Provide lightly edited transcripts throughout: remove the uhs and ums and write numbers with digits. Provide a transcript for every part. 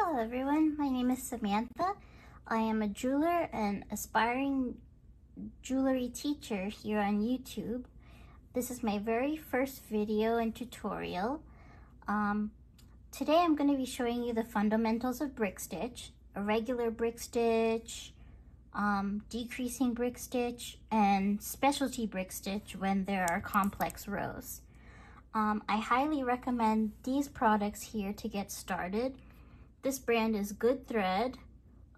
Hello everyone, my name is Samantha. I am a jeweler and aspiring jewelry teacher here on YouTube. This is my very first video and tutorial. Today I'm going to be showing you the fundamentals of brick stitch, a regular brick stitch, decreasing brick stitch, and specialty brick stitch when there are complex rows. I highly recommend these products here to get started. This brand is Good Thread.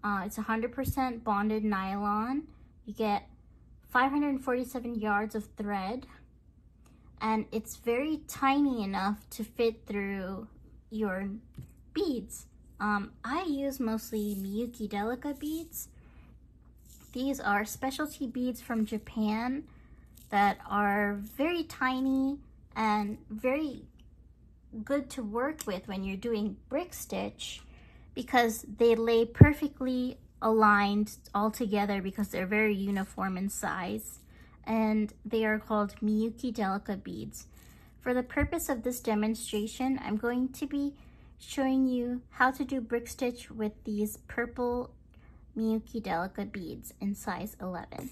It's 100% bonded nylon. You get 547 yards of thread, and it's very tiny enough to fit through your beads. I use mostly Miyuki Delica beads. These are specialty beads from Japan that are very tiny and very good to work with when you're doing brick stitch, because they lay perfectly aligned all together because they're very uniform in size, and they are called Miyuki Delica beads. For the purpose of this demonstration, I'm going to be showing you how to do brick stitch with these purple Miyuki Delica beads in size 11.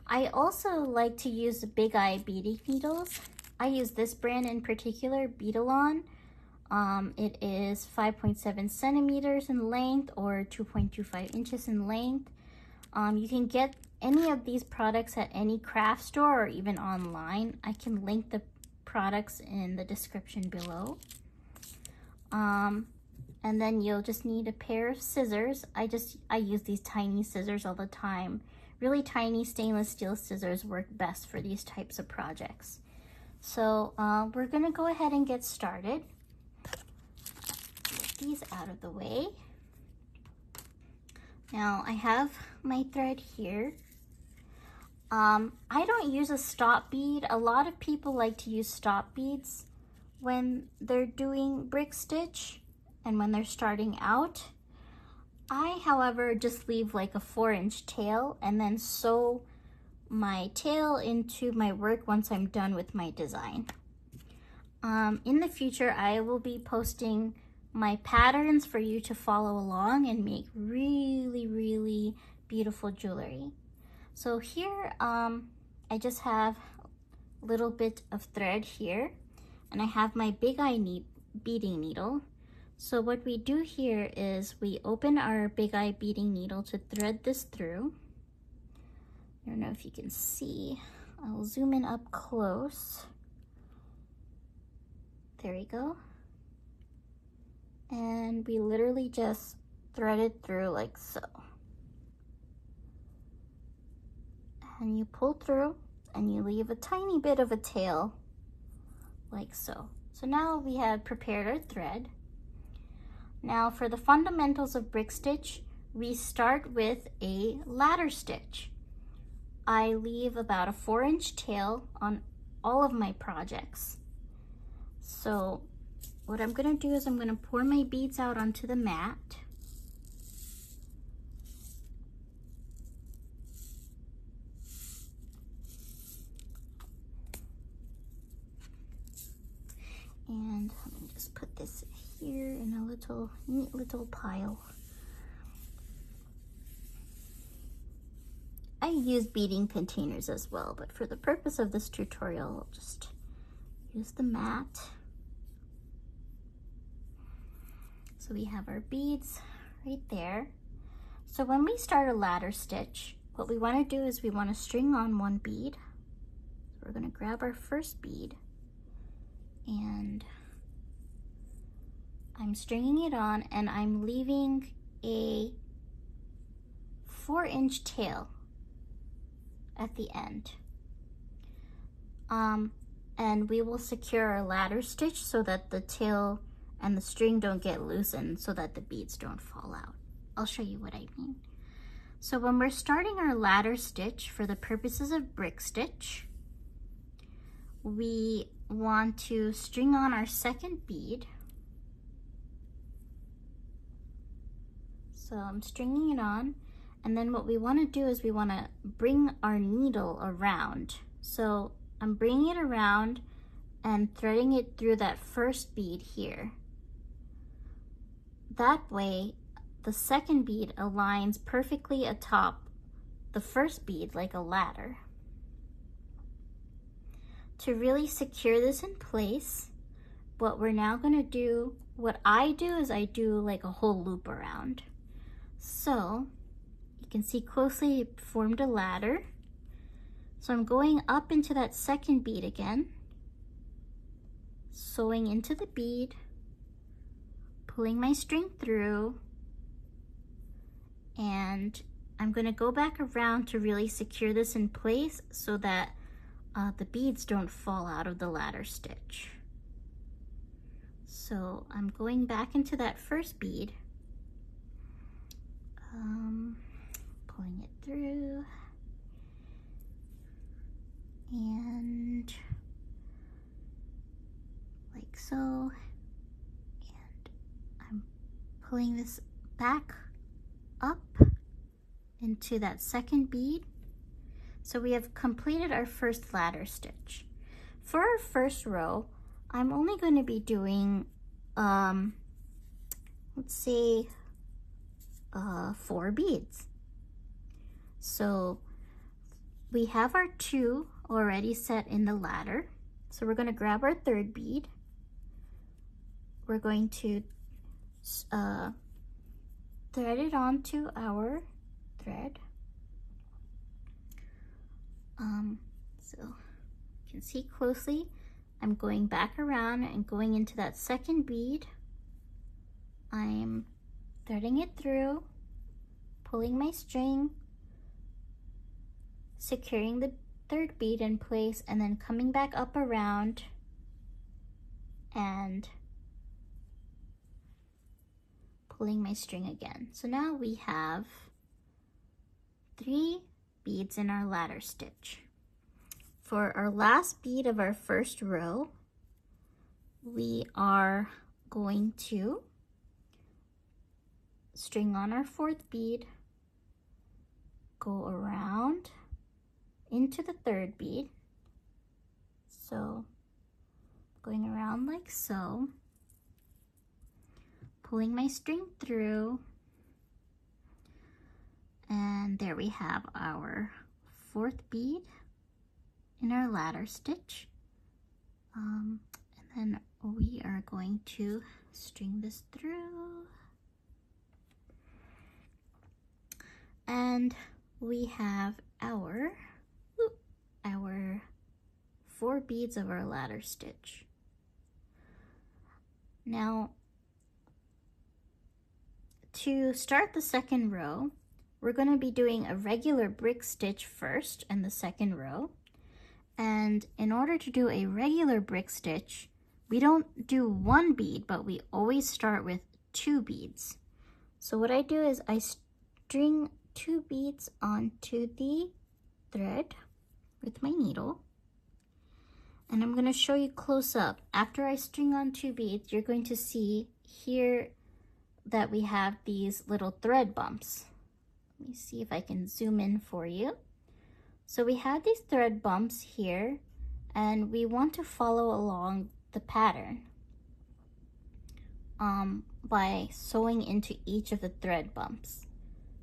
I also like to use the big eye beading needles. I use this brand in particular, Beadalon. It is 5.7 centimeters in length or 2.25 inches in length. You can get any of these products at any craft store or even online. I can link the products in the description below. And then you'll just need a pair of scissors. I use these tiny scissors all the time. Really tiny stainless steel scissors work best for these types of projects. So we're gonna go ahead and get started. Get these out of the way. Now I have my thread here. I don't use a stop bead. A lot of people like to use stop beads when they're doing brick stitch and when they're starting out. I, however, just leave like a 4-inch tail and then sew my tail into my work once I'm done with my design. In the future, I will be posting my patterns for you to follow along and make really, really beautiful jewelry. So here, I just have a little bit of thread here, and I have my big eye beading needle. So what we do here is we open our big eye beading needle to thread this through. I don't know if you can see. I'll zoom in up close. There we go. And we literally just thread it through like so. And you pull through and you leave a tiny bit of a tail like so. So now we have prepared our thread. Now for the fundamentals of brick stitch, we start with a ladder stitch. I leave about a 4-inch tail on all of my projects. So what I'm gonna do is I'm gonna pour my beads out onto the mat. And let me just put this here in a neat little pile. I use beading containers as well, but for the purpose of this tutorial, I'll just use the mat. So we have our beads right there. So when we start a ladder stitch, what we want to do is we want to string on one bead. So we're going to grab our first bead, and I'm stringing it on, and I'm leaving a 4-inch tail at the end. And we will secure our ladder stitch so that the tail and the string don't get loosened, so that the beads don't fall out. I'll show you what I mean. So when we're starting our ladder stitch for the purposes of brick stitch, we want to string on our second bead. So I'm stringing it on, and then what we want to do is we want to bring our needle around. So I'm bringing it around and threading it through that first bead here. That way, the second bead aligns perfectly atop the first bead like a ladder. To really secure this in place, what we're now going to do, what I do is I do like a whole loop around. So you can see closely it formed a ladder. So I'm going up into that second bead again, sewing into the bead, pulling my string through, and I'm going to go back around to really secure this in place so that the beads don't fall out of the ladder stitch. So I'm going back into that first bead, pulling it through, and like so, and I'm pulling this back up into that second bead. So we have completed our first ladder stitch. For our first row, I'm only going to be doing, let's say, 4 beads. So we have our 2 already set in the ladder. So we're going to grab our third bead. We're going to thread it onto our thread. So you can see closely, I'm going back around and going into that second bead. I'm threading it through, pulling my string, securing the third bead in place, and then coming back up around and pulling my string again. So now we have 3 beads in our ladder stitch. For our last bead of our first row, we are going to string on our 4th bead, go around into the 3rd bead. So going around like so, pulling my string through, and there we have our 4th bead in our ladder stitch. And then we are going to string this through, and we have our 4 beads of our ladder stitch. Now, to start the second row, we're going to be doing a regular brick stitch first in the second row. And in order to do a regular brick stitch, we don't do 1 bead, but we always start with 2 beads. So what I do is I string 2 beads onto the thread with my needle. And I'm going to show you close up. After I string on 2 beads, you're going to see here that we have these little thread bumps. Let me see if I can zoom in for you. So we have these thread bumps here, and we want to follow along the pattern by sewing into each of the thread bumps.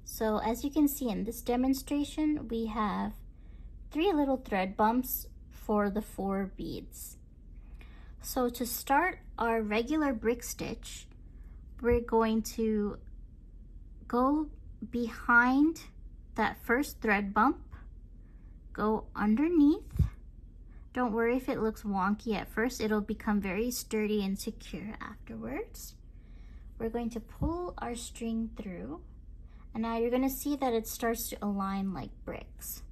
So as you can see in this demonstration, we have 3 little thread bumps for the 4 beads. So to start our regular brick stitch, we're going to go behind that first thread bump, go underneath. Don't worry if it looks wonky at first, it'll become very sturdy and secure afterwards. We're going to pull our string through, and now you're going to see that it starts to align like bricks.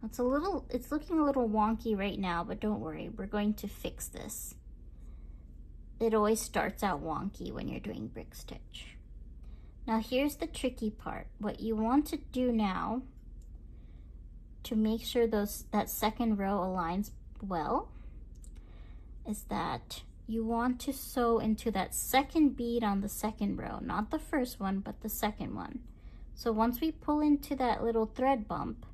It's looking a little wonky right now, but don't worry, we're going to fix this. It always starts out wonky when you're doing brick stitch. Now here's the tricky part. What you want to do now to make sure that second row aligns well is that you want to sew into that second bead on the second row, not the first one, but the second one. So once we pull into that little thread bump,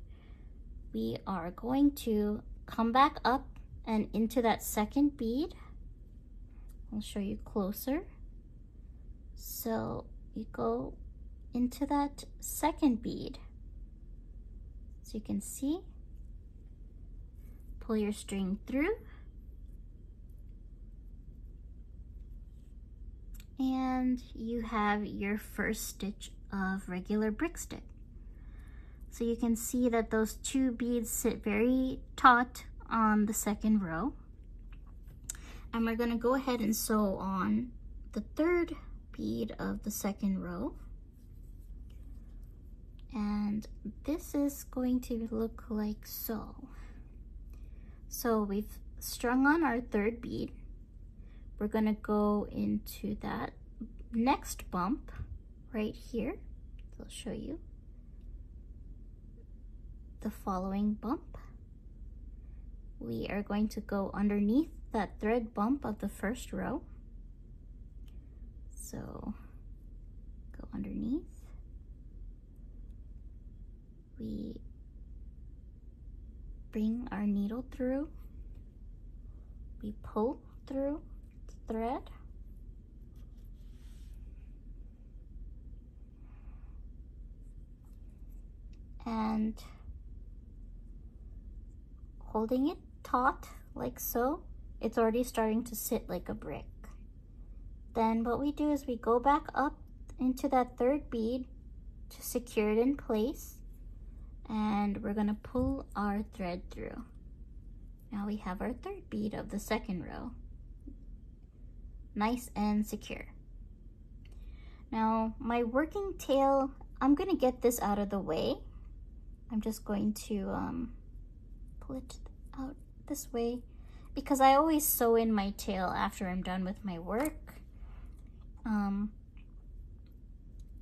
we are going to come back up and into that second bead. I'll show you closer. So you go into that second bead. So you can see, pull your string through, and you have your first stitch of regular brick stitch. So you can see that those two beads sit very taut on the second row. And we're gonna go ahead and sew on the third bead of the second row. And this is going to look like so. So we've strung on our third bead. We're gonna go into that next bump right here. So I'll show you the following bump. We are going to go underneath that thread bump of the first row. So go underneath. We bring our needle through. We pull through the thread. And holding it taut like so, it's already starting to sit like a brick. Then what we do is we go back up into that third bead to secure it in place, and we're gonna pull our thread through. Now we have our third bead of the second row, nice and secure. Now my working tail, I'm gonna get this out of the way. I'm just going to pull it out this way because I always sew in my tail after I'm done with my work.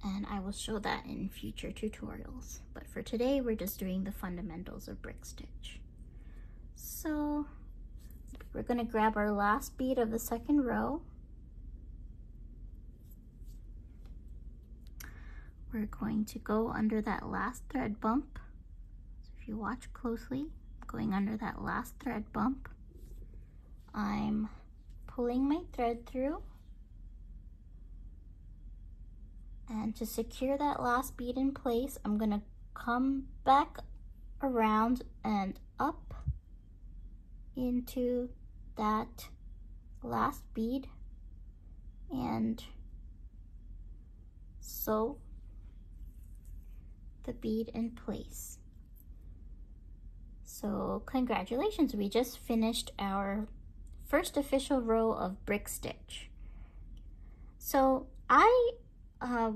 And I will show that in future tutorials. But for today, we're just doing the fundamentals of brick stitch. So we're gonna grab our last bead of the second row. We're going to go under that last thread bump. So if you watch closely, going under that last thread bump, I'm pulling my thread through. And to secure that last bead in place, I'm gonna come back around and up into that last bead and sew the bead in place. So congratulations, we just finished our first official row of brick stitch. So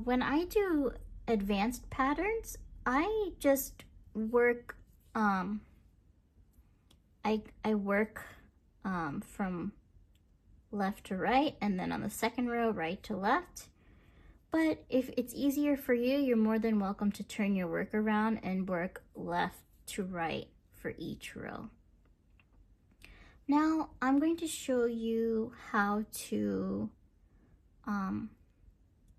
when I do advanced patterns, I just work, I work from left to right, and then on the second row, right to left. But if it's easier for you, you're more than welcome to turn your work around and work left to right for each row. Now I'm going to show you how to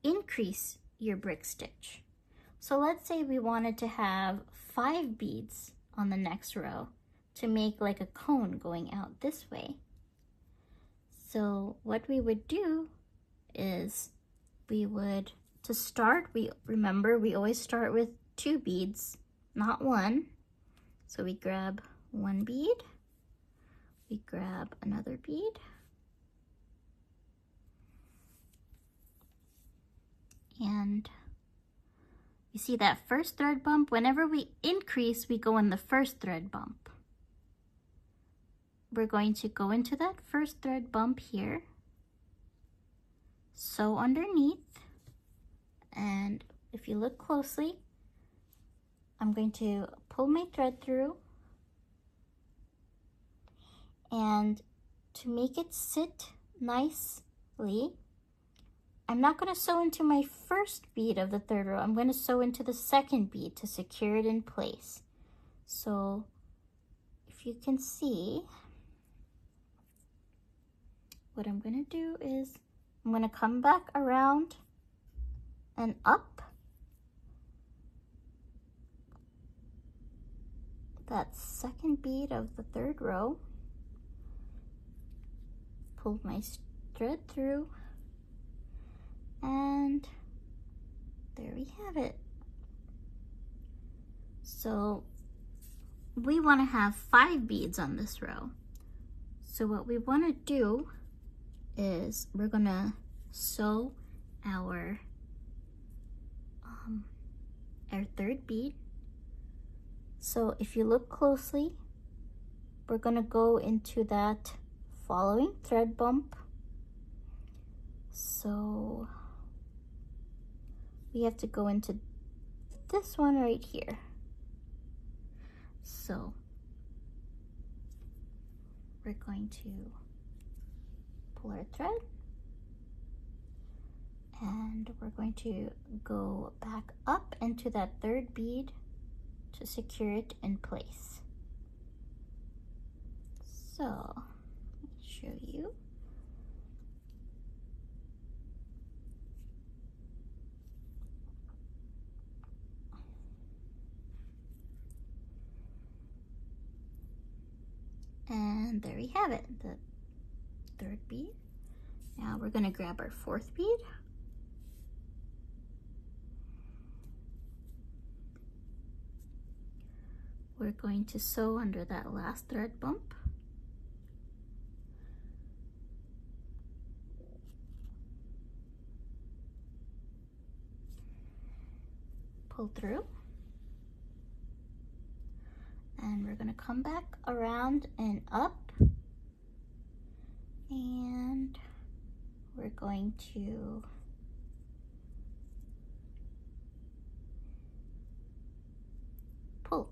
increase your brick stitch. So let's say we wanted to have 5 beads on the next row to make like a cone going out this way. So what we would do is we would, to start, remember we always start with 2 beads, not 1. So we grab 1 bead, we grab another bead, and you see that first thread bump? Whenever we increase, we go in the first thread bump. We're going to go into that first thread bump here, sew underneath, and if you look closely, I'm going to pull my thread through, and to make it sit nicely, I'm not going to sew into my first bead of the third row. I'm going to sew into the second bead to secure it in place. So if you can see, what I'm going to do is I'm going to come back around and up that second bead of the third row, pull my thread through, And there we have it. So we want to have 5 beads on this row. So what we want to do is we're gonna sew our 3rd bead. So if you look closely, we're gonna go into that following thread bump. So we have to go into this one right here. So we're going to pull our thread and we're going to go back up into that 3rd bead to secure it in place. So let me show you. And there we have it, the 3rd bead. Now we're going to grab our 4th bead. We're going to sew under that last thread bump. Pull through. And we're going to come back around and up. And we're going to pull.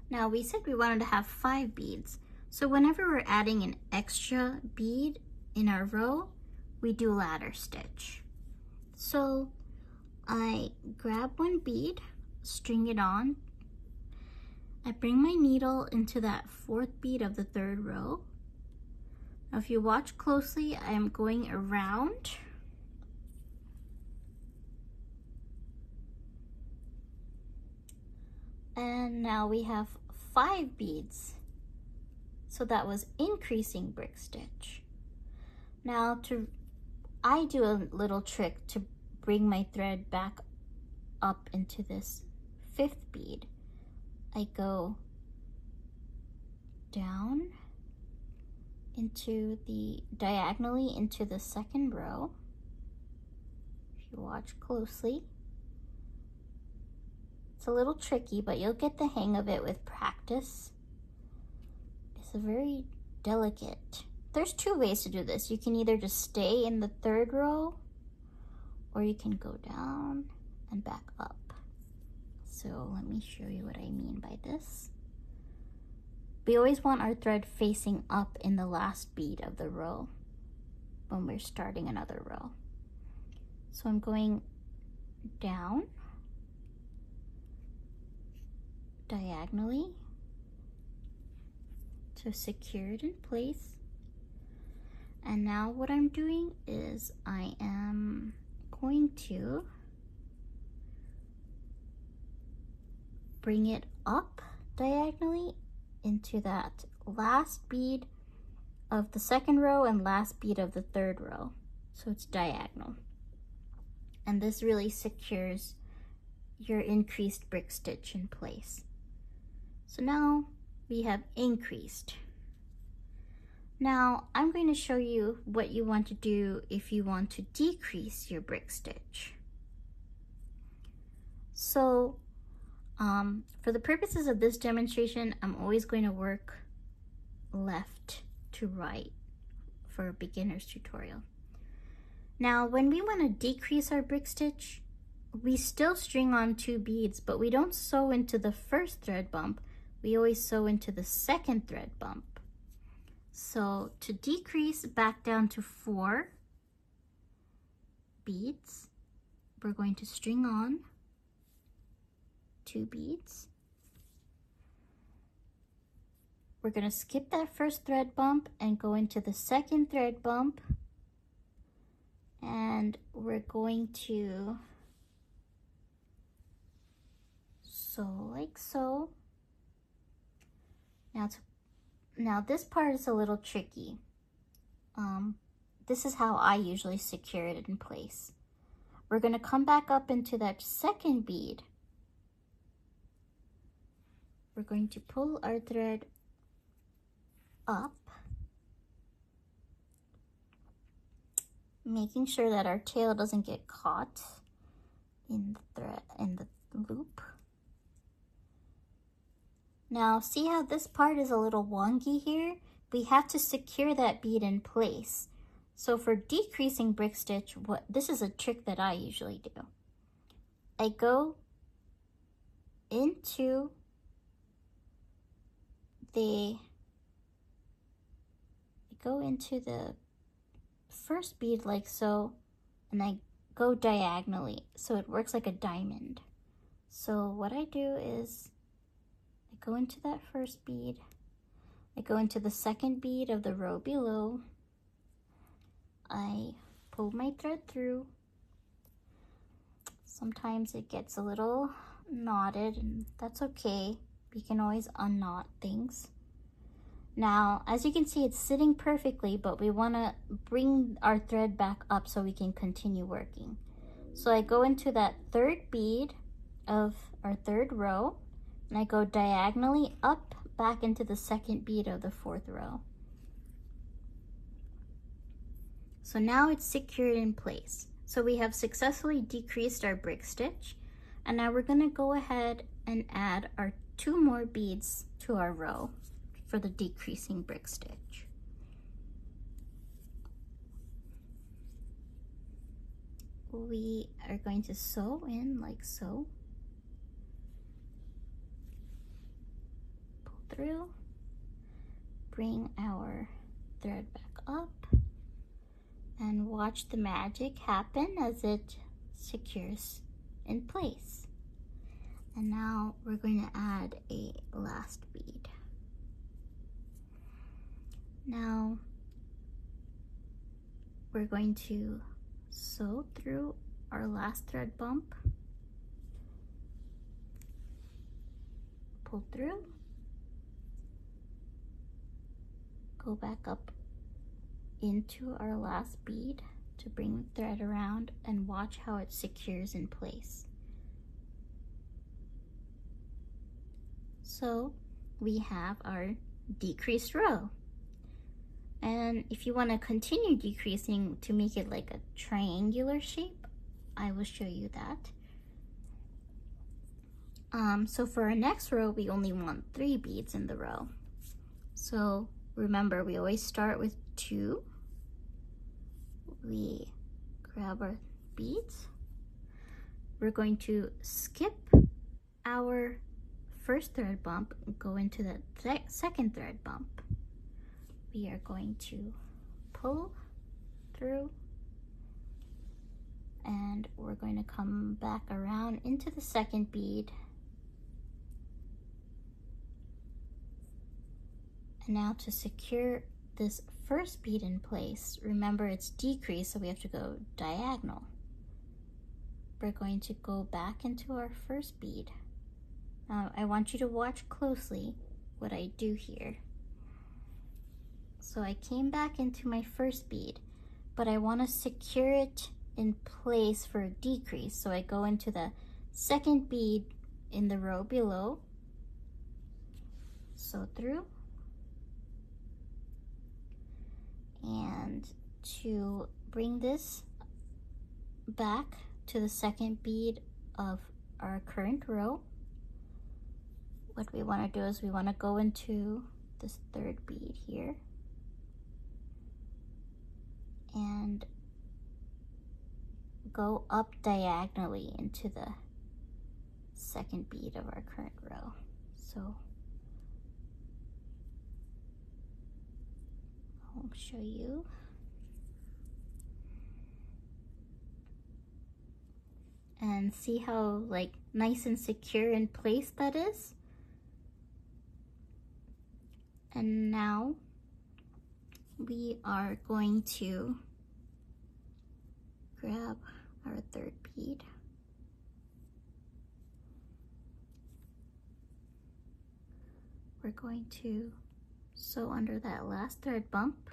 Now we said we wanted to have 5 beads. So whenever we're adding an extra bead in our row, we do ladder stitch. So I grab 1 bead, string it on. I bring my needle into that 4th bead of the 3rd row. Now if you watch closely, I am going around. And now we have 5 beads. So that was increasing brick stitch. Now I do a little trick to bring my thread back up into this 5th bead. I go down into diagonally into the 2nd row. If you watch closely. It's a little tricky, but you'll get the hang of it with practice. It's a very delicate. There's 2 ways to do this. You can either just stay in the 3rd row, or you can go down and back up. So let me show you what I mean by this. We always want our thread facing up in the last bead of the row when we're starting another row. So I'm going down diagonally to secure it in place. And now what I'm doing is I am going to bring it up diagonally into that last bead of the 2nd row and last bead of the 3rd row. So it's diagonal. And this really secures your increased brick stitch in place. So now we have increased. Now I'm going to show you what you want to do if you want to decrease your brick stitch. So for the purposes of this demonstration, I'm always going to work left to right for a beginner's tutorial. Now when we want to decrease our brick stitch, we still string on 2 beads, but we don't sew into the 1st thread bump. We always sew into the 2nd thread bump. So to decrease back down to 4 beads, we're going to string on 2 beads. We're going to skip that 1st thread bump and go into the 2nd thread bump, and we're going to sew like so. Now this part is a little tricky this is how I usually secure it in place. We're going to come back up into that second bead. We're going to pull our thread up, making sure that our tail doesn't get caught in the thread, in the loop. Now, see how this part is a little wonky here? We have to secure that bead in place. So for decreasing brick stitch, this is a trick that I usually do. I go into the first bead like so, and I go diagonally so it works like a diamond. So what I do is I go into that first bead, I go into the second bead of the row below, I pull my thread through. Sometimes it gets a little knotted, and that's okay. We can always unknot things. Now, as you can see, it's sitting perfectly, but we want to bring our thread back up so we can continue working. So I go into that third bead of our third row, and I go diagonally up back into the second bead of the fourth row. So now it's secured in place. So we have successfully decreased our brick stitch, and now we're going to go ahead and add our 2 more beads to our row for the decreasing brick stitch. We are going to sew in like so, pull through, bring our thread back up, and watch the magic happen as it secures in place. And now we're going to add a last bead. Now we're going to sew through our last thread bump, pull through, go back up into our last bead to bring the thread around, and watch how it secures in place. So we have our decreased row. And if you want to continue decreasing to make it like a triangular shape, I will show you that. So for our next row, we only want 3 beads in the row. So remember, we always start with 2. We grab our beads. We're going to skip our first thread bump and go into the second thread bump. We are going to pull through, and we're going to come back around into the second bead. And now to secure this first bead in place, remember it's decreased, so we have to go diagonal. We're going to go back into our first bead. Now I want you to watch closely what I do here. So I came back into my first bead, but I want to secure it in place for a decrease. So I go into the second bead in the row below, sew through, and to bring this back to the second bead of our current row, what we want to do is we want to go into this third bead here and go up diagonally into the second bead of our current row. So I'll show you. And see how like nice and secure in place that is. And now we are going to grab our third bead. We're going to sew under that last thread bump.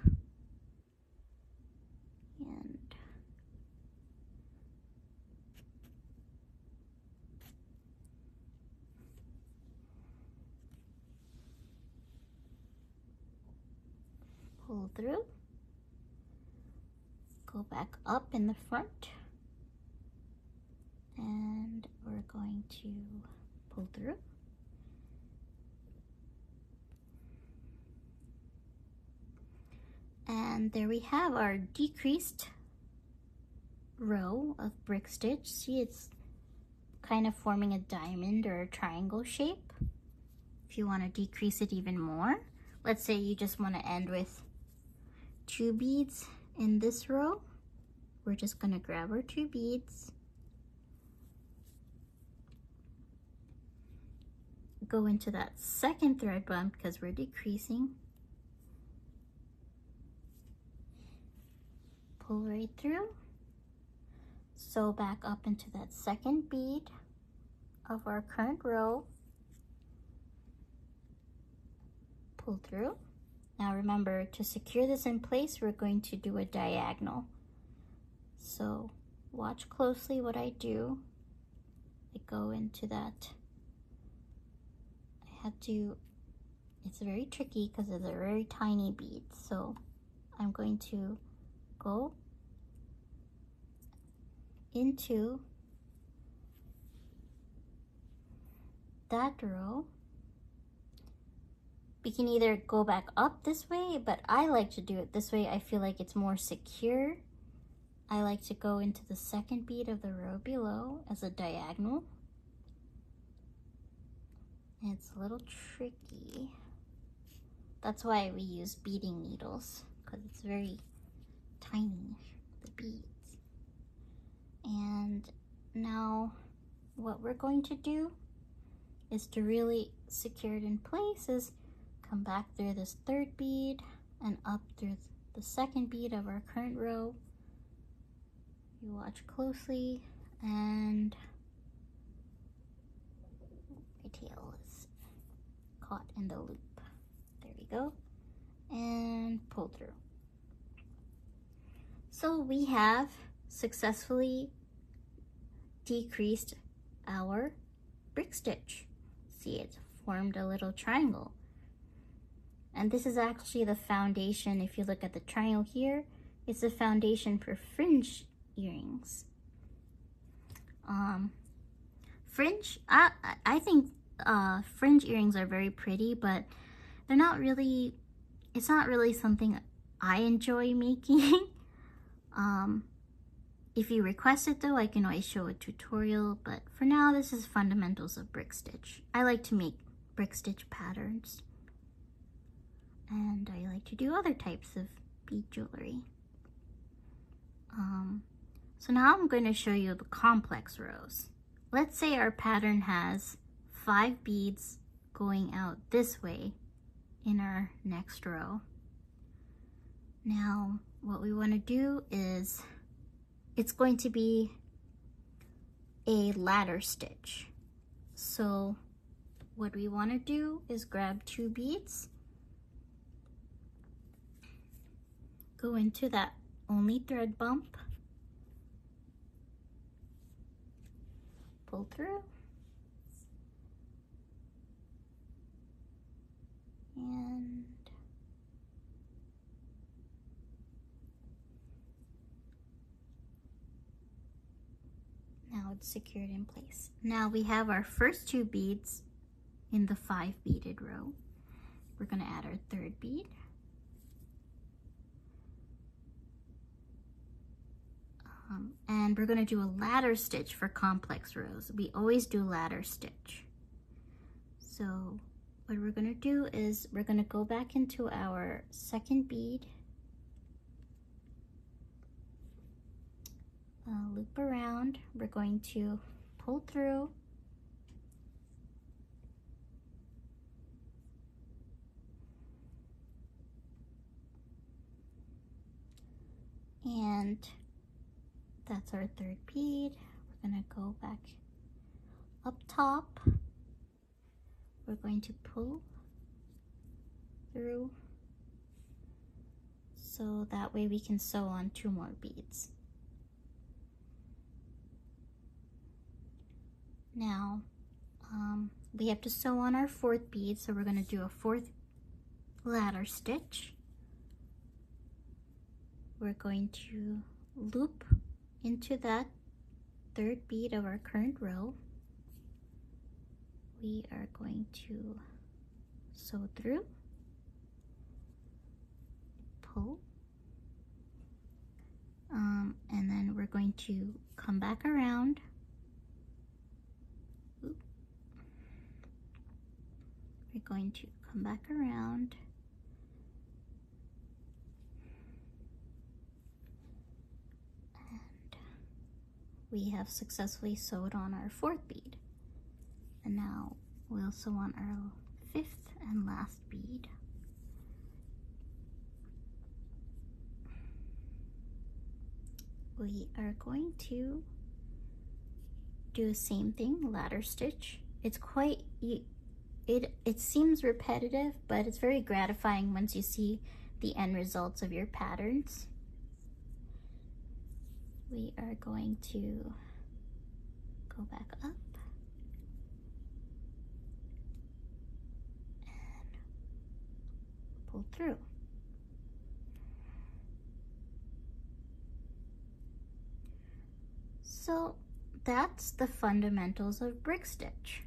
pull through, go back up in the front, and we're going to pull through. And there we have our decreased row of brick stitch. See, it's kind of forming a diamond or a triangle shape. If you want to decrease it even more, let's say you just want to end with 2 beads in this row. We're just going to grab our 2 beads, go into that second thread bump because we're decreasing, pull right through, sew back up into that second bead of our current row, pull through. Now remember, to secure this in place, we're going to do a diagonal. So watch closely what I do. I go into that. I have to, it's very tricky because it's a very tiny bead. So I'm going to go into that row. We can either go back up this way, but I like to do it this way. I feel like it's more secure. I like to go into the second bead of the row below as a diagonal. It's a little tricky. That's why we use beading needles, because it's very tiny, the beads. And now what we're going to do is to really secure it in place is come back through this third bead and up through the second bead of our current row. You watch closely, and my tail is caught in the loop. There we go. And pull through. So we have successfully decreased our brick stitch. See, it's formed a little triangle. And this is actually the foundation. If you look at the triangle here, it's the foundation for fringe earrings. I think fringe earrings are very pretty, but they're not really, it's not really something I enjoy making. If you request it though, I can always show a tutorial, but for now this is fundamentals of brick stitch. I like to make brick stitch patterns, and I like to do other types of bead jewelry. So now I'm going to show you the complex rows. Let's say our pattern has 5 beads going out this way in our next row. Now what we want to do is, it's going to be a ladder stitch. So what we want to do is grab 2 beads, go into that only thread bump, pull through, and now it's secured in place. Now we have our first 2 beads in the 5 beaded row. We're going to add our 3rd bead. And we're going to do a ladder stitch for complex rows. We always do ladder stitch. So what we're going to do is we're going to go back into our 2nd bead, loop around, we're going to pull through, and that's our 3rd bead. We're going to go back up top, we're going to pull through so that way we can sew on 2 more beads. Now we have to sew on our 4th bead, so we're going to do a 4th ladder stitch. we're going to loop into that third bead of our current row. We are going to sew through, pull, and then we're going to come back around. We're going to come back around and we have successfully sewed on our fourth bead. And now we'll sew on our fifth and last bead. We are going to do the same thing, ladder stitch. It's quite, it seems repetitive, but it's very gratifying once you see the end results of your patterns. We are going to go back up and pull through. So that's the fundamentals of brick stitch.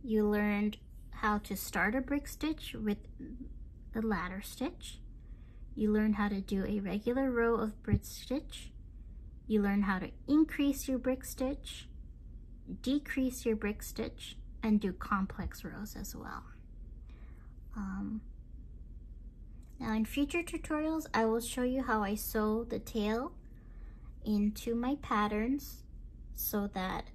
You learned how to start a brick stitch with the ladder stitch. You learned how to do a regular row of brick stitch. You learned how to increase your brick stitch, decrease your brick stitch, and do complex rows as well. Now in future tutorials, I will show you how I sew the tail into my patterns so that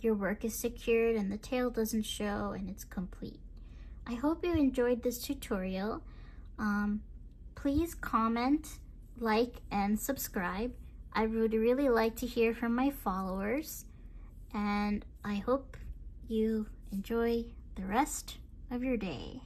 your work is secured and the tail doesn't show and it's complete. I hope you enjoyed this tutorial. Please comment, like, and subscribe. I would really like to hear from my followers, and I hope you enjoy the rest of your day.